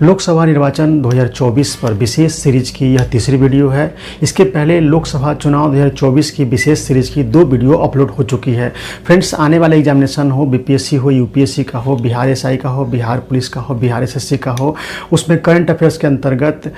लोकसभा निर्वाचन 2024 पर विशेष सीरीज की यह तीसरी वीडियो है। इसके पहले लोकसभा चुनाव 2024 की विशेष सीरीज की 2 वीडियो अपलोड हो चुकी है। फ्रेंड्स, आने वाले एग्जामिनेशन हो, बीपीएससी हो, यूपीएससी का हो, बिहार एसआई का हो, बिहार पुलिस का हो, बिहार एसएससी का हो, उसमें करंट अफेयर्स के अंतर्गत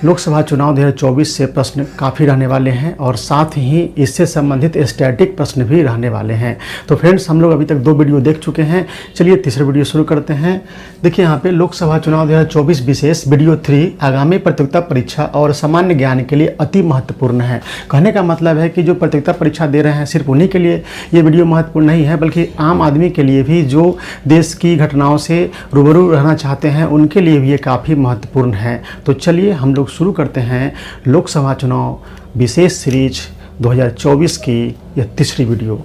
लोकसभा चुनाव 2024 से प्रश्न काफ़ी रहने वाले हैं और साथ ही इससे संबंधित स्टैटिक प्रश्न भी रहने वाले हैं। तो फ्रेंड्स, हम लोग अभी तक 2 वीडियो देख चुके हैं। चलिए तीसरी वीडियो शुरू करते हैं। देखिए यहाँ पे लोकसभा चुनाव 2024 विशेष वीडियो 3 आगामी प्रतियोगिता परीक्षा और सामान्य ज्ञान के लिए अति महत्वपूर्ण है। कहने का मतलब है कि जो प्रतियोगिता परीक्षा दे रहे हैं सिर्फ उन्हीं के लिए ये वीडियो महत्वपूर्ण नहीं है, बल्कि आम आदमी के लिए भी जो देश की घटनाओं से रूबरू रहना चाहते हैं उनके लिए भी ये काफ़ी महत्वपूर्ण है। तो चलिए हम लोग शुरू करते हैं लोकसभा चुनाव विशेष सीरीज 2024 की यह तीसरी वीडियो।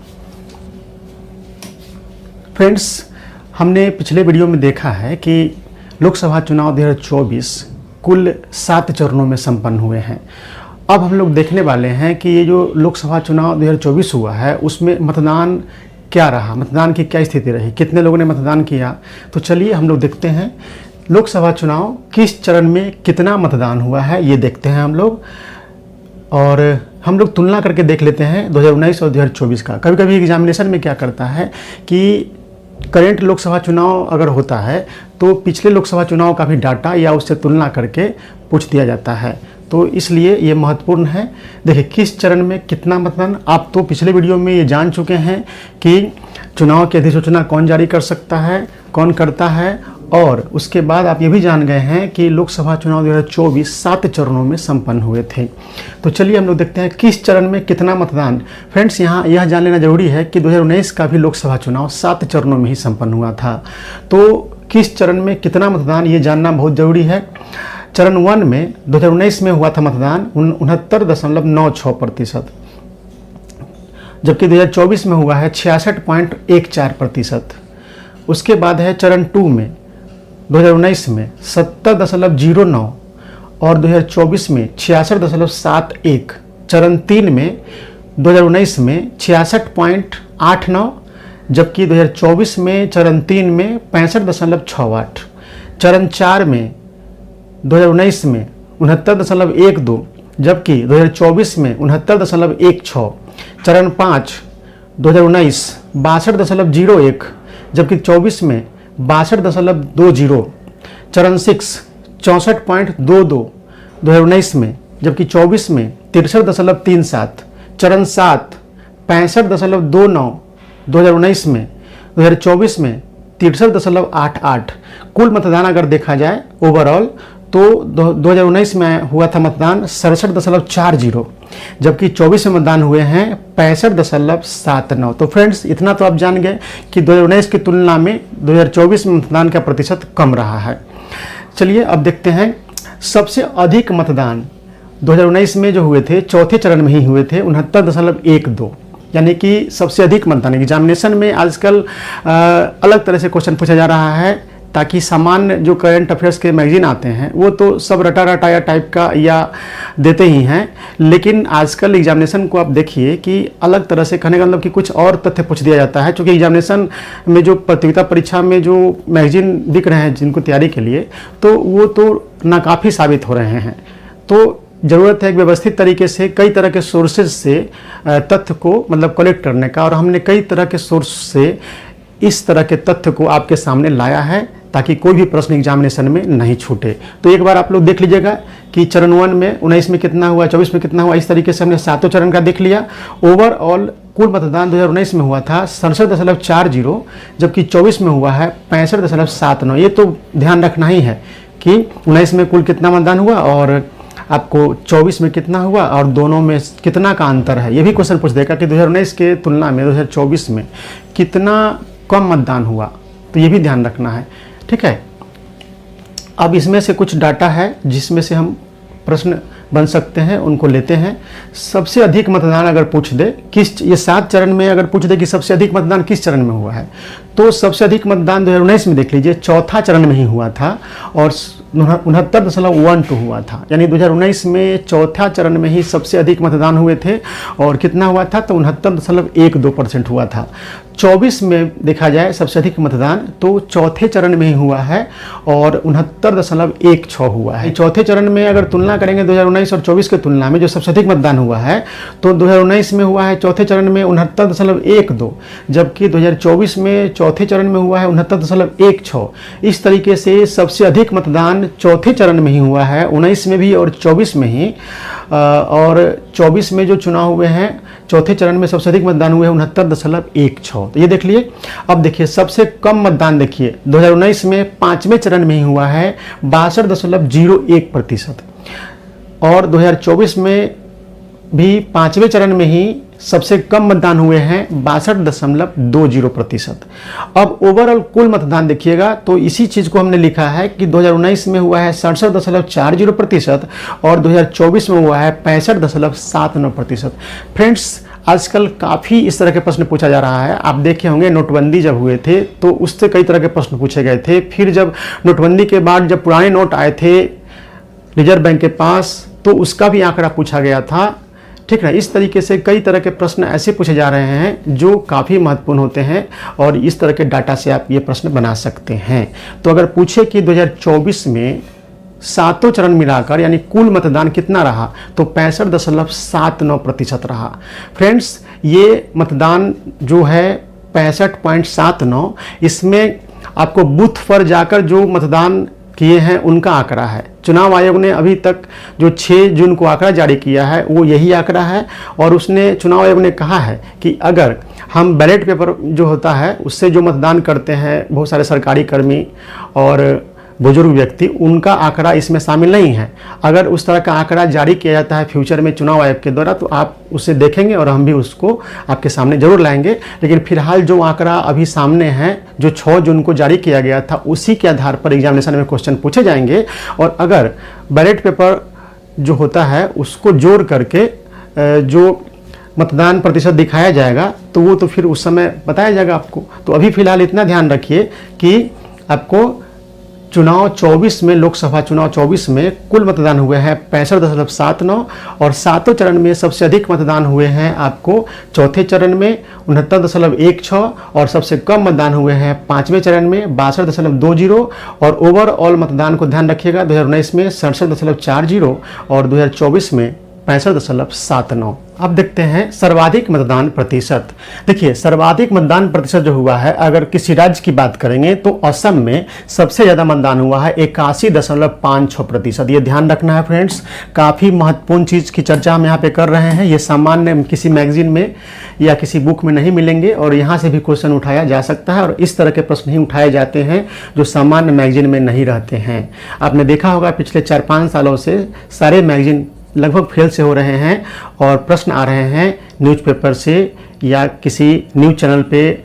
फ्रेंड्स, हमने पिछले वीडियो में देखा है कि लोकसभा चुनाव 2024 कुल 7 चरणों में संपन्न हुए हैं। अब हम लोग देखने वाले हैं कि ये जो लोकसभा चुनाव 2024 हुआ है उसमें मतदान क्या रहा, मतदान की क्या स्थिति रही, कितने लोगों ने मतदान किया। तो चलिए हम लोग देखते हैं लोकसभा चुनाव किस चरण में कितना मतदान हुआ है, ये देखते हैं हम लोग। और हम लोग तुलना करके देख लेते हैं 2019 और 2024 का। कभी कभी एग्जामिनेशन में क्या करता है कि करेंट लोकसभा चुनाव अगर होता है तो पिछले लोकसभा चुनाव का भी डाटा या उससे तुलना करके पूछ दिया जाता है, तो इसलिए ये महत्वपूर्ण है। देखिए किस चरण में कितना मतदान, आप तो पिछले वीडियो में ये जान चुके हैं कि चुनाव की अधिसूचना कौन जारी कर सकता है, कौन करता है, और उसके बाद आप ये भी जान गए हैं कि लोकसभा चुनाव 2024 7 चरणों में संपन्न हुए थे। तो चलिए हम लोग देखते हैं किस चरण में कितना मतदान। फ्रेंड्स, यहाँ यह जान लेना जरूरी है कि 2019 का भी लोकसभा चुनाव 7 चरणों में ही संपन्न हुआ था। तो किस चरण में कितना मतदान ये जानना बहुत ज़रूरी है। चरण 1 में 2019 में हुआ था मतदान 69.96%, जबकि 2024 में हुआ है 66.14%। उसके बाद है चरण 2 में 2019 में 70.09 और 2024 में 66.71। चरण 3 में 2019 में 66.89, जबकि 2024 में चरण 3 में 65.68। चरण 4 में 2019 में 69.12, जबकि 2024 में 69.16। चरण 5 2019 62.01, जबकि 24 में 62.20। चरण 6 64.22 2019 में, जबकि 24 में 63.37। चरण 7 65.29 2019 में, 2024 में 63.88। कुल मतदान अगर देखा जाए ओवरऑल तो 2019 में हुआ था मतदान 67.40, जबकि 24 में मतदान हुए हैं 65.79। तो फ्रेंड्स, इतना तो आप जान गए कि 2019 की तुलना में 2024 में मतदान का प्रतिशत कम रहा है। चलिए अब देखते हैं सबसे अधिक मतदान 2019 में जो हुए थे चौथे चरण में ही हुए थे 69.12, यानी कि सबसे अधिक मतदान। एग्जामिनेशन में आजकल अलग तरह से क्वेश्चन पूछा जा रहा है ताकि सामान्य जो करंट अफेयर्स के मैगजीन आते हैं वो तो सब रटा रटाया टाइप का या देते ही हैं, लेकिन आजकल एग्जामिनेशन को आप देखिए कि अलग तरह से, कहने का मतलब कि कुछ और तथ्य पूछ दिया जाता है। क्योंकि एग्जामिनेशन में जो प्रतियोगिता परीक्षा में जो मैगजीन दिख रहे हैं जिनको तैयारी के लिए, तो वो तो नाकाफ़ी साबित हो रहे हैं। तो ज़रूरत है एक व्यवस्थित तरीके से कई तरह के सोर्सेज से तथ्य को मतलब कलेक्ट करने का, और हमने कई तरह के सोर्स से इस तरह के तथ्य को आपके सामने लाया है ताकि कोई भी प्रश्न एग्जामिनेशन में नहीं छूटे। तो एक बार आप लोग देख लीजिएगा कि चरण 1 में 19 में कितना हुआ, 24 में कितना हुआ। इस तरीके से हमने 7 चरण का देख लिया। ओवरऑल कुल मतदान 2019 में हुआ था 67.40, जबकि 24 में हुआ है 65.79। ये तो ध्यान रखना ही है कि 19 में कुल कितना मतदान हुआ और आपको 24 में कितना हुआ और दोनों में कितना का अंतर है। ये भी क्वेश्चन पूछ देगा कि 2019 के तुलना में 2024 में कितना कम मतदान हुआ, तो ये भी ध्यान रखना है। ठीक है, अब इसमें से कुछ डाटा है जिसमें से हम प्रश्न बन सकते हैं, उनको लेते हैं। सबसे अधिक मतदान अगर पूछ दे किस, ये 7 चरण में अगर पूछ दे कि सबसे अधिक मतदान किस चरण में हुआ है, तो सबसे अधिक मतदान 2019 में देख लीजिए चौथा चरण में ही हुआ था और 69.12 हुआ था। यानी 2019 में चौथा चरण में ही सबसे अधिक मतदान हुए थे और कितना हुआ था, तो 69.12% हुआ था। 24 में देखा जाए सबसे अधिक मतदान तो चौथे चरण में ही हुआ है और 69.16 हुआ है। चौथे चरण में अगर तुलना करेंगे 2019 और 24 की तुलना में जो सबसे अधिक मतदान हुआ है तो 2019 में हुआ है चौथे चरण में 69.12, जबकि 2024 में चौथे चरण में हुआ है 69.16। इस तरीके से सबसे अधिक मतदान चौथे चरण में ही हुआ है, 19 में भी और 24 में ही। और 24 में जो चुनाव हुए हैं चौथे चरण में सबसे अधिक मतदान हुए हैं 69.16। तो ये देख लिए। अब देखिए सबसे कम मतदान देखिए 2019 में पांचवें चरण में ही हुआ है 62.01%, और 2024 में भी पांचवें चरण में ही सबसे कम मतदान हुए हैं 62.20%। अब ओवरऑल कुल मतदान देखिएगा तो इसी चीज को हमने लिखा है कि 2019 में हुआ है 67.40% और 2024 में हुआ है 65.79%। फ्रेंड्स, आजकल काफ़ी इस तरह के प्रश्न पूछा जा रहा है। आप देखे होंगे नोटबंदी जब हुए थे तो उससे कई तरह के प्रश्न पूछे गए थे। फिर जब नोटबंदी के बाद जब पुराने नोट आए थे रिजर्व बैंक के पास तो उसका भी आंकड़ा पूछा गया था। ठीक है, इस तरीके से कई तरह के प्रश्न ऐसे पूछे जा रहे हैं जो काफ़ी महत्वपूर्ण होते हैं और इस तरह के डाटा से आप ये प्रश्न बना सकते हैं। तो अगर पूछे कि 2024 में सातों चरण मिलाकर यानी कुल मतदान कितना रहा तो 65.79% रहा। फ्रेंड्स, ये मतदान जो है 65.79, इसमें आपको बूथ पर जाकर जो मतदान किए हैं उनका आंकड़ा है। चुनाव आयोग ने अभी तक जो 6 जून को आंकड़ा जारी किया है वो यही आंकड़ा है, और उसने चुनाव आयोग ने कहा है कि अगर हम बैलेट पेपर जो होता है उससे जो मतदान करते हैं बहुत सारे सरकारी कर्मी और बुजुर्ग व्यक्ति, उनका आंकड़ा इसमें शामिल नहीं है। अगर उस तरह का आंकड़ा जारी किया जाता है फ्यूचर में चुनाव आयोग के द्वारा तो आप उसे देखेंगे और हम भी उसको आपके सामने जरूर लाएंगे। लेकिन फिलहाल जो आंकड़ा अभी सामने है जो 6 जून को जारी किया गया था उसी के आधार पर एग्जामिनेशन में क्वेश्चन पूछे जाएंगे, और अगर बैलेट पेपर जो होता है उसको जोड़ करके जो मतदान प्रतिशत दिखाया जाएगा तो वो तो फिर उस समय बताया जाएगा आपको। तो अभी फिलहाल इतना ध्यान रखिए कि आपको चुनाव 24 में, लोकसभा चुनाव 24 में कुल मतदान हुए हैं 65.79, और सातों चरण में सबसे अधिक मतदान हुए हैं आपको चौथे चरण में 69.16, और सबसे कम मतदान हुए हैं पांचवें चरण में 62.20, और ओवरऑल मतदान को ध्यान रखिएगा 2019 में 67.40 और 2024 में 65.79। अब देखते हैं सर्वाधिक मतदान प्रतिशत। देखिए सर्वाधिक मतदान प्रतिशत जो हुआ है, अगर किसी राज्य की बात करेंगे तो असम में सबसे ज़्यादा मतदान हुआ है 81.56%। ये ध्यान रखना है फ्रेंड्स, काफ़ी महत्वपूर्ण चीज़ की चर्चा हम यहाँ पे कर रहे हैं। ये सामान्य किसी मैगजीन में या किसी बुक में नहीं मिलेंगे और यहाँ से भी क्वेश्चन उठाया जा सकता है, और इस तरह के प्रश्न ही उठाए जाते हैं जो सामान्य मैगजीन में नहीं रहते हैं। आपने देखा होगा पिछले 4-5 सालों से सारे मैगजीन लगभग फेल से हो रहे हैं और प्रश्न आ रहे हैं न्यूज़पेपर से या किसी न्यूज़ चैनल पे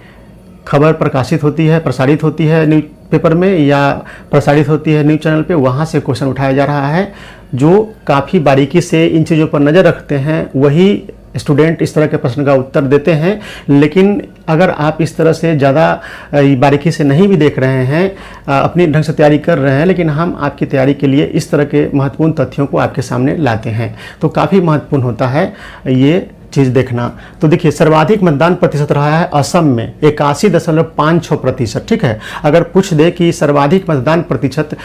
खबर प्रकाशित होती है, प्रसारित होती है न्यूज़पेपर में या प्रसारित होती है न्यूज़ चैनल पे, वहाँ से क्वेश्चन उठाया जा रहा है। जो काफ़ी बारीकी से इन चीज़ों पर नज़र रखते हैं वही स्टूडेंट इस तरह के प्रश्न का उत्तर देते हैं। लेकिन अगर आप इस तरह से ज़्यादा बारीकी से नहीं भी देख रहे हैं, अपनी ढंग से तैयारी कर रहे हैं, लेकिन हम आपकी तैयारी के लिए इस तरह के महत्वपूर्ण तथ्यों को आपके सामने लाते हैं, तो काफ़ी महत्वपूर्ण होता है ये चीज़ देखना। तो देखिए सर्वाधिक मतदान प्रतिशत रहा है असम में 81.56%। ठीक है, अगर पूछ दे कि सर्वाधिक मतदान प्रतिशत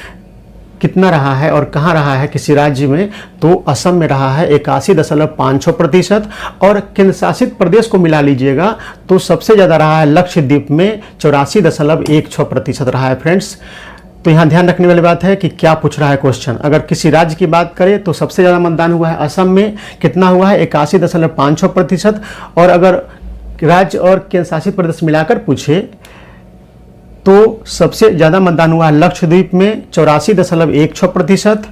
कितना रहा है और कहाँ रहा है किसी राज्य में, तो असम में रहा है 81.56%, और केंद्र शासित प्रदेश को मिला लीजिएगा तो सबसे ज़्यादा रहा है लक्षद्वीप में 84.16% रहा है फ्रेंड्स। तो यहाँ ध्यान रखने वाली बात है कि क्या पूछ रहा है क्वेश्चन। अगर किसी राज्य की बात करें तो सबसे ज़्यादा मतदान हुआ है असम में, कितना हुआ है 81.56%, और अगर राज्य और केंद्र शासित प्रदेश मिलाकर पूछे तो सबसे ज़्यादा मतदान हुआ है लक्षद्वीप में 84.16%,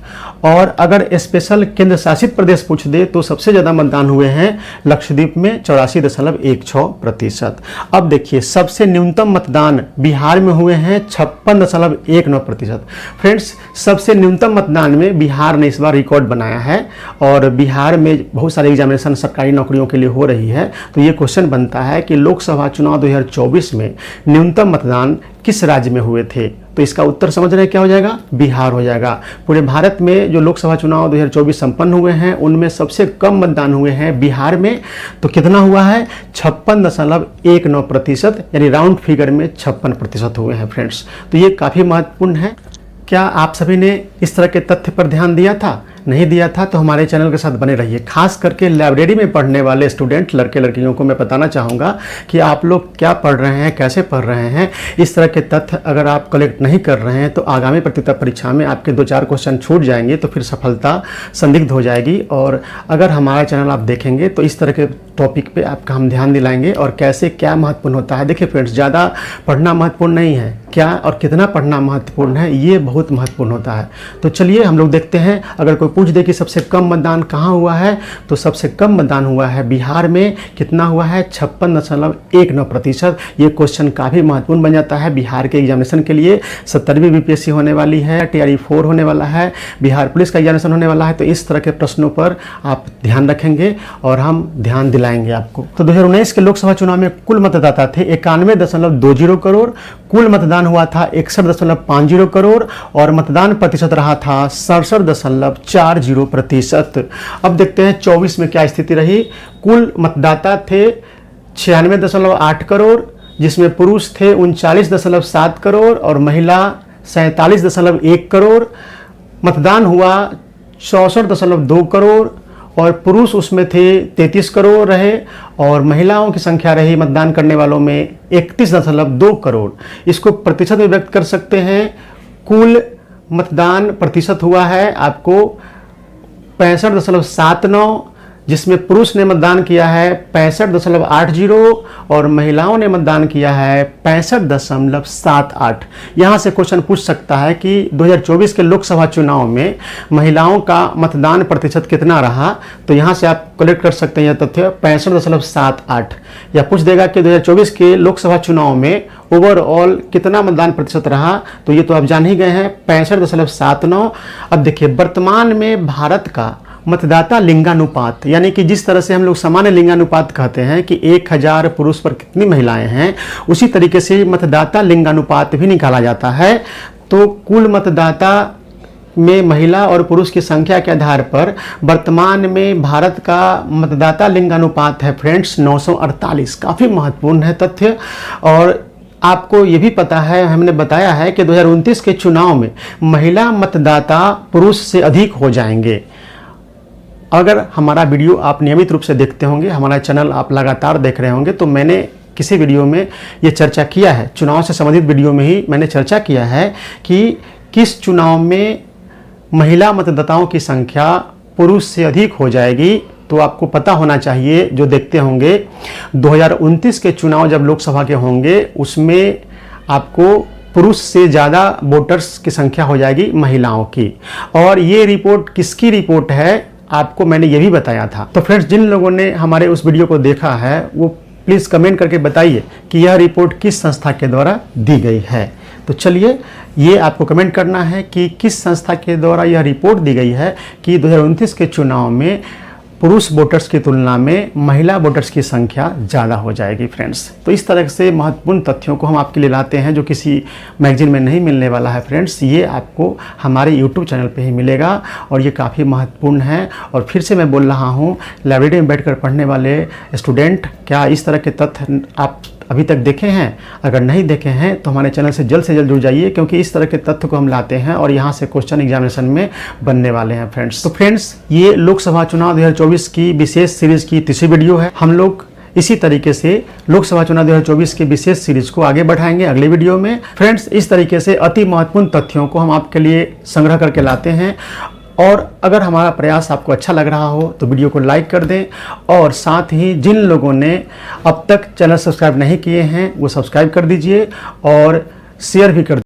और अगर स्पेशल केंद्र शासित प्रदेश पूछ दे तो सबसे ज़्यादा मतदान हुए हैं लक्षद्वीप में 84.16%। अब देखिए सबसे न्यूनतम मतदान बिहार में हुए हैं 56.19%। फ्रेंड्स, सबसे न्यूनतम मतदान में बिहार ने इस बार रिकॉर्ड बनाया है, और बिहार में बहुत सारे एग्जामिनेशन सरकारी नौकरियों के लिए हो रही है। तो ये क्वेश्चन बनता है कि लोकसभा चुनाव 2024 में न्यूनतम मतदान किस राज्य में हुए थे। तो इसका उत्तर समझ रहे हैं क्या हो जाएगा, बिहार हो जाएगा। पूरे भारत में जो लोकसभा चुनाव 2024 संपन्न हुए हैं उनमें सबसे कम मतदान हुए हैं बिहार में। तो कितना हुआ है, 56.19%, यानी राउंड फिगर में 56% हुए हैं फ्रेंड्स। तो ये काफ़ी महत्वपूर्ण है। क्या आप सभी ने इस तरह के तथ्य पर ध्यान दिया था? नहीं दिया था तो हमारे चैनल के साथ बने रहिए। खास करके लाइब्रेरी में पढ़ने वाले स्टूडेंट लड़के लड़कियों को मैं बताना चाहूँगा कि आप लोग क्या पढ़ रहे हैं, कैसे पढ़ रहे हैं। इस तरह के तथ्य अगर आप कलेक्ट नहीं कर रहे हैं तो आगामी प्रतियोगिता परीक्षा में आपके 2-4 क्वेश्चन छूट जाएंगे, तो फिर सफलता संदिग्ध हो जाएगी। और अगर हमारा चैनल आप देखेंगे तो इस तरह के टॉपिक पे आपका हम ध्यान दिलाएंगे और कैसे क्या महत्वपूर्ण होता है। देखिए फ्रेंड्स, ज़्यादा पढ़ना महत्वपूर्ण नहीं है, क्या और कितना पढ़ना महत्वपूर्ण है, ये बहुत महत्वपूर्ण होता है। तो चलिए हम लोग देखते हैं। अगर कोई पूछ दे कि सबसे कम मतदान कहाँ हुआ है, तो सबसे कम मतदान हुआ है बिहार में। कितना हुआ है, 56.19%। ये क्वेश्चन काफ़ी महत्वपूर्ण बन जाता है बिहार के एग्जामिनेशन के लिए। 70वीं BPSC होने वाली है, TRE 4 होने वाला है, बिहार पुलिस का एग्जामिनेशन होने वाला है। तो इस तरह के प्रश्नों पर आप ध्यान रखेंगे और हम ध्यान दिलाएंगे आपको। तो 2019 के लोकसभा चुनाव में कुल मतदाता थे 91.20 करोड़, कुल मतदान हुआ था 61.50 करोड़ और मतदान प्रतिशत रहा था 67.40%। अब देखते हैं 24 में क्या स्थिति रही। कुल मतदाता थे 96.8 करोड़, जिसमें पुरुष थे 39.7 करोड़ और महिला 47.1 करोड़। मतदान हुआ 64.2 करोड़ और पुरुष उसमें थे 33 करोड़ रहे और महिलाओं की संख्या रही मतदान करने वालों में 31.2 करोड़। इसको प्रतिशत में व्यक्त कर सकते हैं। कुल मतदान प्रतिशत हुआ है आपको 65.79, जिसमें पुरुष ने मतदान किया है 65.80 और महिलाओं ने मतदान किया है 65.78। यहाँ से क्वेश्चन पूछ सकता है कि 2024 के लोकसभा चुनाव में महिलाओं का मतदान प्रतिशत कितना रहा। तो यहाँ से आप कलेक्ट कर सकते हैं यह तथ्य 65.78। या पूछ देगा कि 2024 के लोकसभा चुनाव में ओवरऑल कितना मतदान प्रतिशत रहा, तो ये तो आप जान ही गए हैं 65.79। अब देखिए, वर्तमान में भारत का मतदाता लिंगानुपात, यानी कि जिस तरह से हम लोग सामान्य लिंगानुपात कहते हैं कि 1000 पुरुष पर कितनी महिलाएं हैं, उसी तरीके से मतदाता लिंगानुपात भी निकाला जाता है। तो कुल मतदाता में महिला और पुरुष की संख्या के आधार पर वर्तमान में भारत का मतदाता लिंगानुपात है फ्रेंड्स 948। काफ़ी महत्वपूर्ण है तथ्य। और आपको ये भी पता है, हमने बताया है कि 2029 के चुनाव में महिला मतदाता पुरुष से अधिक हो जाएंगे। अगर हमारा वीडियो आप नियमित रूप से देखते होंगे, हमारा चैनल आप लगातार देख रहे होंगे, तो मैंने किसी वीडियो में ये चर्चा किया है, चुनाव से संबंधित वीडियो में ही मैंने चर्चा किया है कि किस चुनाव में महिला मतदाताओं की संख्या पुरुष से अधिक हो जाएगी। तो आपको पता होना चाहिए, जो देखते होंगे 2029 के चुनाव जब लोकसभा के होंगे उसमें आपको पुरुष से ज़्यादा वोटर्स की संख्या हो जाएगी महिलाओं की। और ये रिपोर्ट किसकी रिपोर्ट है, आपको मैंने ये भी बताया था। तो फ्रेंड्स, जिन लोगों ने हमारे उस वीडियो को देखा है वो प्लीज़ कमेंट करके बताइए कि यह रिपोर्ट किस संस्था के द्वारा दी गई है। तो चलिए, ये आपको कमेंट करना है कि किस संस्था के द्वारा यह रिपोर्ट दी गई है कि 2029 के चुनाव में पुरुष वोटर्स की तुलना में महिला वोटर्स की संख्या ज़्यादा हो जाएगी फ्रेंड्स। तो इस तरह से महत्वपूर्ण तथ्यों को हम आपके लिए लाते हैं जो किसी मैगजीन में नहीं मिलने वाला है फ्रेंड्स। ये आपको हमारे YouTube चैनल पे ही मिलेगा और ये काफ़ी महत्वपूर्ण है। और फिर से मैं बोल रहा हूँ, लाइब्रेरी में बैठकर पढ़ने वाले स्टूडेंट, क्या इस तरह के तथ्य आप अभी तक देखे हैं? अगर नहीं देखे हैं तो हमारे चैनल से जल्द जुड़ जाइए, क्योंकि इस तरह के तथ्य को हम लाते हैं और यहाँ से क्वेश्चन एग्जामिनेशन में बनने वाले हैं फ्रेंड्स। तो फ्रेंड्स, ये लोकसभा चुनाव 2024 की विशेष सीरीज की तीसरी वीडियो है। हम लोग इसी तरीके से लोकसभा चुनाव 2024 की विशेष सीरीज को आगे बढ़ाएंगे अगले वीडियो में। फ्रेंड्स, इस तरीके से अति महत्वपूर्ण तथ्यों को हम आपके लिए संग्रह करके लाते हैं। और अगर हमारा प्रयास आपको अच्छा लग रहा हो तो वीडियो को लाइक कर दें और साथ ही जिन लोगों ने अब तक चैनल सब्सक्राइब नहीं किए हैं वो सब्सक्राइब कर दीजिए और शेयर भी कर